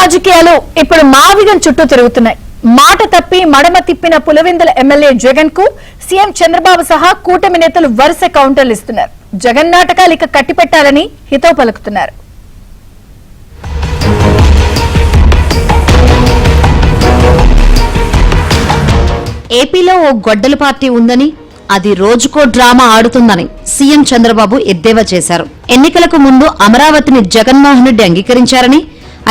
రాజకీయాలు ఇప్పుడు మావిగన్ చుట్టూ తిరుగుతున్నాయి. మాట తప్పి మడమ తిప్పిన పులివెందుల ఎమ్మెల్యే జగన్ కు సీఎం చంద్రబాబు సహా కూటమి నేతలు వరుస కౌంటర్లు ఇస్తున్నారు. జగన్ నాటకాలు ఇక కట్టిపెట్టాలని హితవు పలుకుతున్నారు. ఏపీలో ఓ గొడ్డల పార్టీ ఉందని, అది రోజుకో డ్రామా ఆడుతుందని సీఎం చంద్రబాబు ఎద్దేవా చేశారు. ఎన్నికలకు ముందు అమరావతిని జగన్మోహన్ రెడ్డి అంగీకరించారని,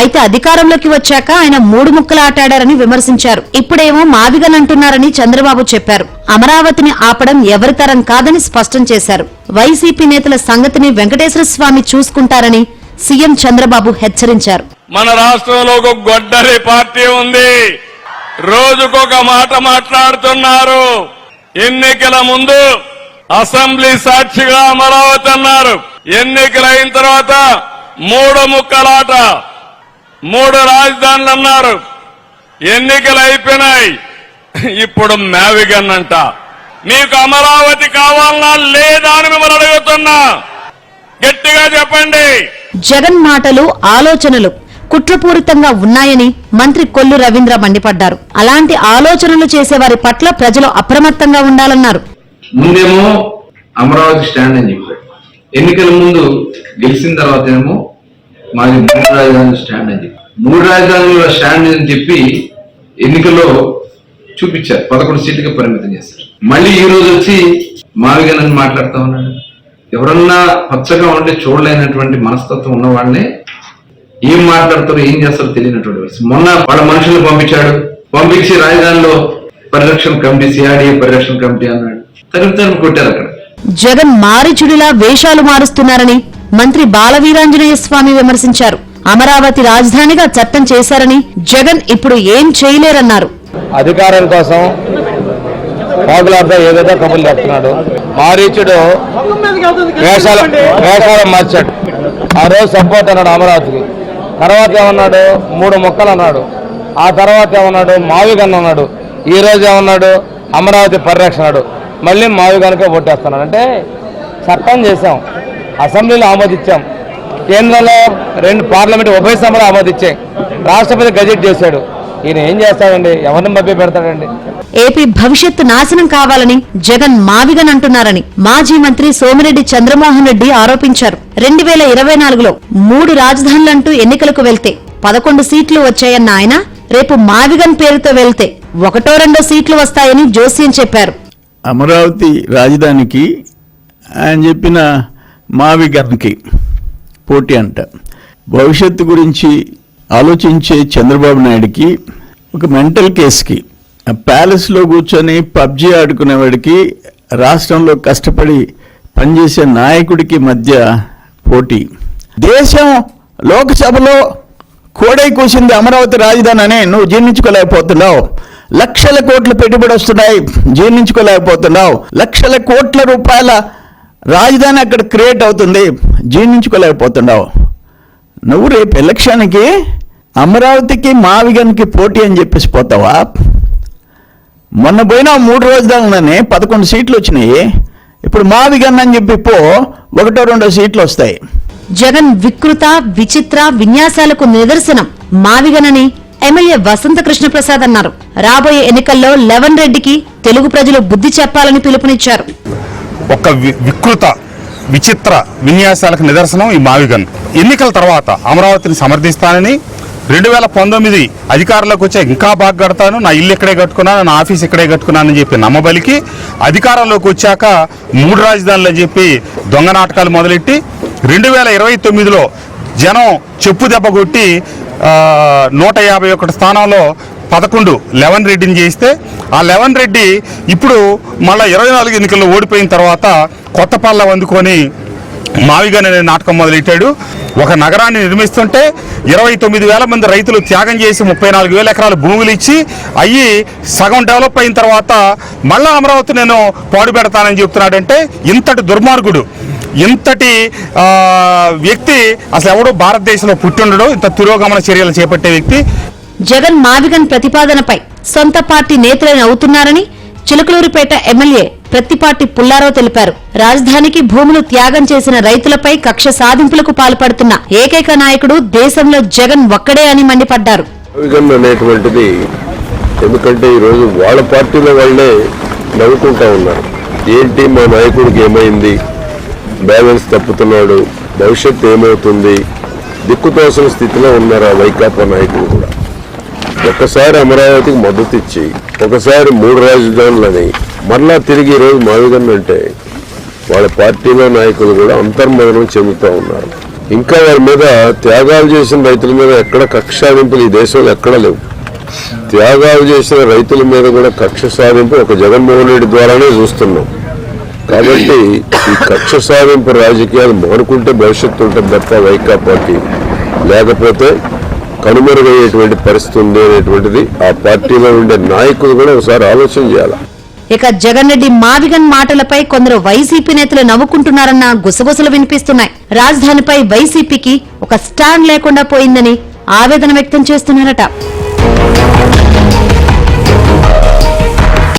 అయితే అధికారంలోకి వచ్చాక ఆయన మూడు ముక్కలు ఆటాడారని విమర్శించారు. ఇప్పుడేమో మావిగన్ అంటున్నారని చంద్రబాబు చెప్పారు. అమరావతిని ఆపడం ఎవరి తరం కాదని స్పష్టం చేశారు. వైసీపీ నేతల సంగతిని వెంకటేశ్వర స్వామి చూసుకుంటారని సీఎం చంద్రబాబు హెచ్చరించారు. మన రాష్ట్రంలో ఒక గొడ్డలి పార్టీ ఉంది, రోజుకొక మాట మాట్లాడుతున్నారు. ఎన్నికల ముందు అసెంబ్లీ సాక్షిగా అమరావతి అన్నారు. ఎన్నికలైన తర్వాత మూడు ముక్కలాట, మూడు రాజధానులు అన్నారు. ఎన్నికలు అయిపోయినాయి, ఇప్పుడు మావిగన్ అంట. మీకు అమరావతి కావాలన్నా లేదా అని మిమ్మల్ని అడుగుతున్నా, గట్టిగా చెప్పండి. జగన్ మాటలు, ఆలోచనలు కుట్రపూరితంగా ఉన్నాయని మంత్రి కొల్లు రవీంద్ర మండిపడ్డారు. అలాంటి ఆలోచనలు చేసేవారి పట్ల ప్రజలు అప్రమత్తంగా ఉండాలన్నారు. ముందేమో అమరావతి స్టాండ్ అని చెప్పారు, ఎన్నికల ముందు గెలిచిన తర్వాత ఏమో మాది మూడు రాజధానుల స్టాండ్ అని చెప్పి, మూడు రాజధానుల స్టాండ్ అని చెప్పి ఎన్నికల్లో చూపించారు. 11 సీట్లకి పరిమితం చేశారు. మళ్ళీ ఈ రోజు వచ్చి మావిగన్ అని మాట్లాడుతూ ఉన్నాడు. ఎవరన్నా పచ్చగా ఉంటే చూడలేనటువంటి మనస్తత్వం ఉన్న వాళ్ళనే ఏం మాట్లాడతారో ఏం చేస్తారో తెలియనటువంటి పరిస్థితి. మొన్న వాళ్ళ మనుషులు పంపించి రాజధానిలో పరిరక్షణ కమిటీ, సిఆర్డీఏ పరిరక్షణ కమిటీ అన్నాడు. తరుపుతారు కొట్టారు. అక్కడ జగన్ మారిచుడిలా వేషాలు మారుస్తున్నారని మంత్రి బాలవీరాంజనేయ స్వామి విమర్శించారు. అమరావతి రాజధానిగా చట్టం చేశారని, జగన్ ఇప్పుడు ఏం చేయలేరన్నారు. అధికారం కోసం పాగులాడుతూ ఏదేదో కబుర్లు చెప్తున్నాడు. మారీచుడు వేషాలు మార్చాడు. ఆ రోజు సపోర్ట్ అన్నాడు అమరావతికి, తర్వాత ఏమన్నాడు మూడు మొక్కలు అన్నాడు, ఆ తర్వాత ఏమన్నాడు మావిగన్ అన్నాడు, ఈ రోజు ఏమన్నాడు అమరావతి పరిరక్షణడు, మళ్ళీ మావిగన్కే ఓటేస్తున్నాడు. అంటే చట్టం చేశాం, అసెంబ్లీలో ఆమోదించాం, కేంద్రంలో 2 పార్లమెంట్ ఉభయ సభలు ఆమోదించాయి, రాష్ట్రపతి గజెట్ చేశాడు. ఈయన ఏం చేస్తాడండి, ఎవరిని మభ్య పెడతాడండి? ఏపీ భవిష్యత్తు నాశనం కావాలని జగన్ మావిగన్ అంటున్నారని మాజీ మంత్రి సోమిరెడ్డి చంద్రమోహన్ రెడ్డి ఆరోపించారు. 2024లో 3 రాజధానులంటూ ఎన్నికలకు వెళ్తే 11 సీట్లు వచ్చాయన్న ఆయన, రేపు మావిగన్ పేరుతో వెళ్తే 1-2 సీట్లు వస్తాయని జోస్యం చెప్పారు. అమరావతి రాజధానికి ఆయన చెప్పిన మావిగన్కి పోటీ అంట. భవిష్యత్తు గురించి ఆలోచించే చంద్రబాబు నాయుడికి ఒక మెంటల్ కేసుకి, ప్యాలెస్లో కూర్చొని పబ్జీ ఆడుకునేవాడికి, రాష్ట్రంలో కష్టపడి పనిచేసే నాయకుడికి మధ్య పోటీ. దేశం లోక్సభలో కోడై కూసింది అమరావతి రాజధాని అని నువ్వు జీర్ణించుకోలేకపోతున్నావు. లక్షల కోట్ల పెట్టుబడి వస్తున్నాయి, జీర్ణించుకోలేకపోతున్నావు. లక్షల కోట్ల రూపాయల రాజధాని అక్కడ క్రియేట్ అవుతుంది, జీర్ణించుకోలేకపోతున్నావు. నువ్వు రేపు ఎలక్షన్కి అమరావతికి మావిగన్కి పోటీ అని చెప్పేసి పోతావా? మొన్న పోయినా 3 రాజధానులనే 11 సీట్లు వచ్చినాయి. ఇప్పుడు మావిగన్ అని చెప్పి 1-2 సీట్లు వస్తాయి. జగన్ వికృత విచిత్ర విన్యాసాలకు నిదర్శనం మావిగన్ అని ఎమ్మెల్యే వసంత కృష్ణ ప్రసాద్ అన్నారు. రాబోయే ఎన్నికల్లో లెవన్ రెడ్డికి తెలుగు ప్రజలు బుద్ధి చెప్పాలని పిలుపునిచ్చారు. ఒక వికృత విచిత్ర విన్యాసాలకు నిదర్శనం ఈ మావిగన్. ఎన్నికల తర్వాత అమరావతిని సమర్థిస్తానని, 2019 అధికారంలోకి వచ్చే ఇంకా బాగా కడతాను, నా ఇల్లు ఇక్కడే కట్టుకున్నాను, నా ఆఫీస్ ఇక్కడే కట్టుకున్నానని చెప్పి నమ్మబలికి, అధికారంలోకి వచ్చాక 3 రాజధానులు అని చెప్పి దొంగ నాటకాలు మొదలెట్టి 2029లో జనం చెప్పు దెబ్బ కొట్టి 151 స్థానంలో 11 లెవన్ రెడ్డిని చేస్తే, ఆ లెవన్ రెడ్డి ఇప్పుడు మళ్ళీ 24 ఎన్నికల్లో ఓడిపోయిన తర్వాత కొత్త పళ్ళ అందుకొని మావిగన్ అనే నాటకం మొదలెట్టాడు. ఒక నగరాన్ని నిర్మిస్తుంటే 29,000 మంది రైతులు త్యాగం చేసి 34,000 ఎకరాల భూములు ఇచ్చి అయ్యి సగం డెవలప్ అయిన తర్వాత మళ్ళా అమరావతి నేను పాడు పెడతానని చెప్తున్నాడంటే, ఇంతటి దుర్మార్గుడు, ఇంతటి వ్యక్తి అసలు ఎవడో భారతదేశంలో పుట్టిండడు, ఇంత తిరోగమన చర్యలు చేపట్టే వ్యక్తి. జగన్ మావిగన్ ప్రతిపాదనపై సొంత పార్టీ నేతలే నవ్వుతున్నారని, చిలకలూరిపేట ఎమ్మెల్యే ప్రత్తిపాటి పుల్లారావు తెలిపారు. రాజధానికి భూములు త్యాగం చేసిన రైతులపై కక్ష సాధింపులకు పాల్పడుతున్న ఏకైక నాయకుడు దేశంలో జగన్ ఒక్కడే అని మండిపడ్డారు. అనేటువంటిది ఎందుకంటే ఈరోజు వాళ్ళ పార్టీలో వాళ్ళే నవ్వుకుంటా ఉన్నారు. ఏంటి మా నాయకుడికి ఏమైంది, బ్యాలెన్స్ తప్పుతున్నాడు, భవిష్యత్తు ఏమవుతుంది, దిక్కుతోసిన స్థితిలో ఉన్నారు ఆ వైకాపా నాయకులు కూడా. ఒకసారి అమరావతికి మద్దతు ఇచ్చి ఒకసారి 3 రాజధానులని మరలా తిరిగి ఈరోజు మావిగన్ అంటే వాళ్ళ పార్టీలో నాయకులు కూడా అంతర్మదనం చెందుతూ ఉన్నారు. ఇంకా వారి మీద త్యాగాలు చేసిన రైతుల మీద ఎక్కడ కక్ష సాధింపులు ఈ దేశంలో ఎక్కడా లేవు. త్యాగాలు చేసిన రైతుల మీద కూడా కక్ష సాధింపు ఒక జగన్మోహన్ రెడ్డి ద్వారానే చూస్తున్నాం. కాబట్టి ఈ కక్ష సాధింపు రాజకీయాలు మానుకుంటే భవిష్యత్తు ఉంటుంది తప్ప వైకాపాకి లేకపోతే కనుమరుగయ్యేటువంటి పరిస్థితి ఉంది అనేటువంటిది ఆ పార్టీలో ఉండే నాయకులు కూడా ఒకసారి ఆలోచన చేయాలి. ఇక జగన్ రెడ్డి మావిగన్ మాటలపై కొందరు వైసీపీ నేతలు నవ్వుకుంటున్నారన్న గుసగుసలు వినిపిస్తున్నాయి. రాజధానిపై వైసీపీకి ఒక స్టాండ్ లేకుండా పోయిందని ఆవేదన వ్యక్తం చేస్తున్నారట.